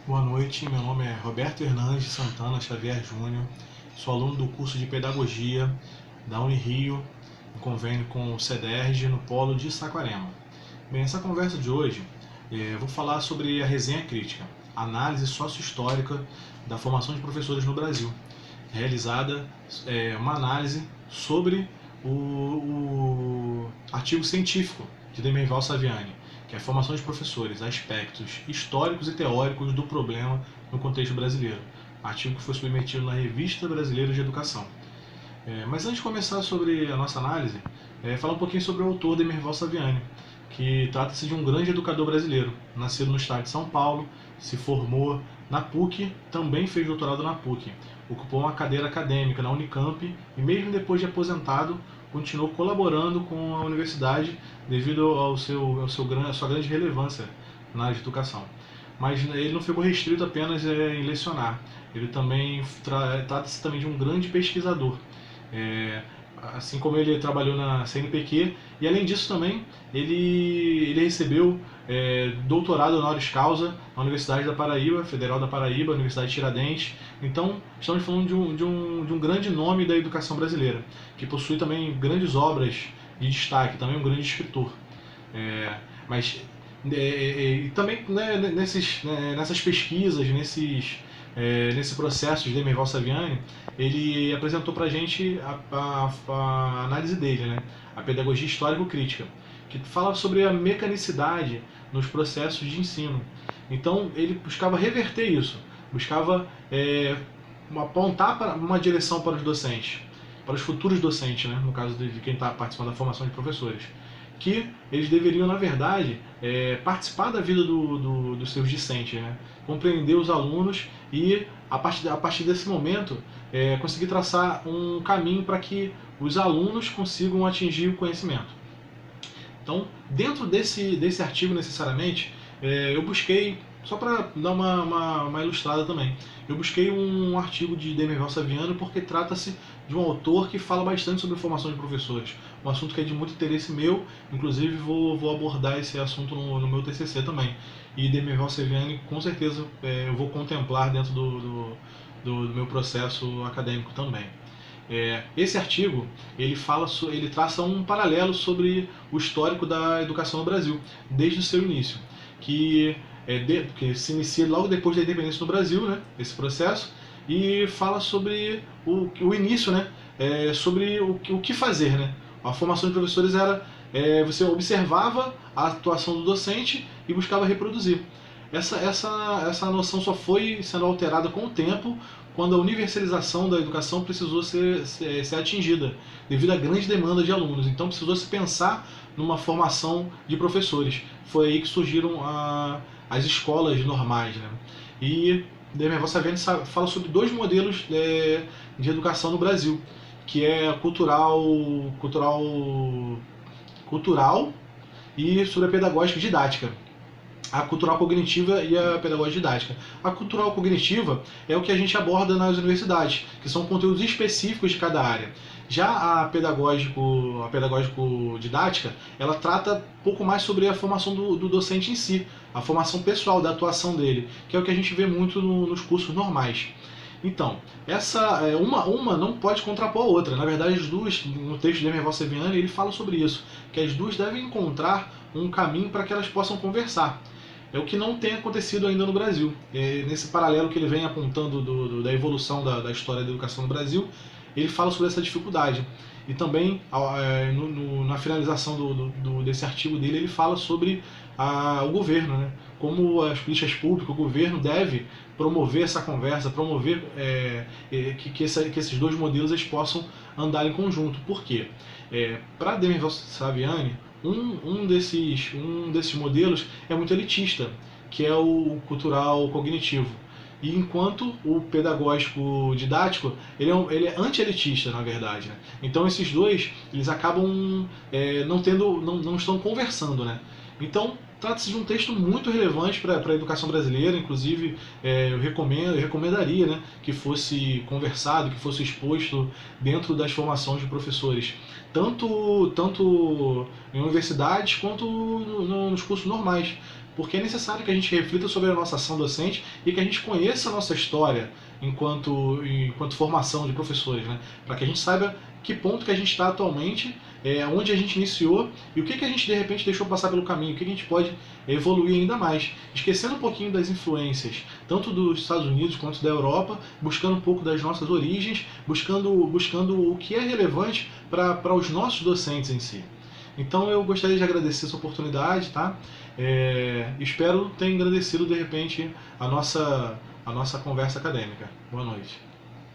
Boa noite, meu nome é Roberto Hernandes Santana Xavier Júnior, sou aluno do curso de Pedagogia da Unirio, em convênio com o CEDERJ, no polo de Saquarema. Bem, essa conversa de hoje, vou falar sobre a resenha crítica, análise sócio-histórica da formação de professores no Brasil, realizada uma análise sobre o artigo científico de Demerval Saviani, que é a formação de professores, aspectos históricos e teóricos do problema no contexto brasileiro. Artigo que foi submetido na Revista Brasileira de Educação. Mas antes de começar sobre a nossa análise, falar um pouquinho sobre o autor Demerval Saviani, que trata-se de um grande educador brasileiro, nascido no estado de São Paulo, se formou na PUC, também fez doutorado na PUC, ocupou uma cadeira acadêmica na Unicamp e mesmo depois de aposentado, continuou colaborando com a universidade devido à sua grande relevância na área de educação. Mas ele não ficou restrito apenas em lecionar, ele também trata-se também de um grande pesquisador. É, assim como ele trabalhou na CNPq, e além disso também ele recebeu doutorado honoris causa na Universidade da Paraíba, Federal da Paraíba, Universidade de Tiradentes. Então estamos falando de um grande nome da educação brasileira, que possui também grandes obras de destaque, também um grande escritor. Mas também nessas pesquisas, nesse processo de Demerval Saviani, ele apresentou para a gente a análise dele, né? A pedagogia histórico-crítica, que fala sobre a mecanicidade nos processos de ensino. Então ele buscava reverter isso, buscava apontar para uma direção para os docentes, para os futuros docentes, né? No caso de quem está participando da formação de professores, que eles deveriam, na verdade, participar da vida dos seus discentes, né? Compreender os alunos e, a partir desse momento, conseguir traçar um caminho para que os alunos consigam atingir o conhecimento. Então, dentro desse artigo, necessariamente, eu busquei, só para dar uma ilustrada também, eu busquei um artigo de Demerval Saviani porque trata-se de um autor que fala bastante sobre formação de professores, um assunto que é de muito interesse meu, inclusive vou abordar esse assunto no meu TCC também. E Demerval Saviani, com certeza, eu vou contemplar dentro do meu processo acadêmico também. Esse artigo ele traça um paralelo sobre o histórico da educação no Brasil, desde o seu início, que se inicia logo depois da independência do Brasil, né, esse processo, e fala sobre o início, né, sobre o que fazer. Né. A formação de professores era, você observava a atuação do docente e buscava reproduzir. Essa noção só foi sendo alterada com o tempo, quando a universalização da educação precisou ser atingida, devido à grande demanda de alunos. Então precisou se pensar numa formação de professores. Foi aí que surgiram as escolas normais. Né? E Demerval Saviani fala sobre dois modelos de educação no Brasil, que é a cultural e sobre a pedagógica e didática. A cultural cognitiva e a pedagógica didática. A cultural cognitiva é o que a gente aborda nas universidades, que são conteúdos específicos de cada área. Já a pedagógico didática, ela trata um pouco mais sobre a formação do docente em si, a formação pessoal, da atuação dele, que é o que a gente vê muito nos cursos normais. Então, uma não pode contrapor a outra. Na verdade, as duas, no texto de Demerval Saviani, ele fala sobre isso, que as duas devem encontrar um caminho para que elas possam conversar. É o que não tem acontecido ainda no Brasil. Nesse paralelo que ele vem apontando da evolução da história da educação no Brasil, ele fala sobre essa dificuldade. E também, na finalização desse artigo dele, ele fala sobre o governo, né? Como as políticas públicas, o governo deve promover essa conversa, promover que esses dois modelos eles possam andar em conjunto. Por quê? Para Demerval Saviani, um desses modelos é muito elitista, que é o cultural cognitivo. E enquanto o pedagógico didático, ele é anti-elitista, na verdade. Né? Então esses dois, eles acabam não estão conversando. Né? Então, trata-se de um texto muito relevante para a educação brasileira, inclusive eu recomendaria, né, que fosse conversado, que fosse exposto dentro das formações de professores, tanto em universidades quanto nos cursos normais, porque é necessário que a gente reflita sobre a nossa ação docente e que a gente conheça a nossa história enquanto formação de professores, né? Para que a gente saiba que ponto que a gente está atualmente, onde a gente iniciou e o que a gente de repente deixou passar pelo caminho, o que a gente pode evoluir ainda mais, esquecendo um pouquinho das influências, tanto dos Estados Unidos quanto da Europa, buscando um pouco das nossas origens, buscando o que é relevante para os nossos docentes em si. Então eu gostaria de agradecer essa oportunidade, tá? Espero ter engrandecido de repente a nossa conversa acadêmica. Boa noite.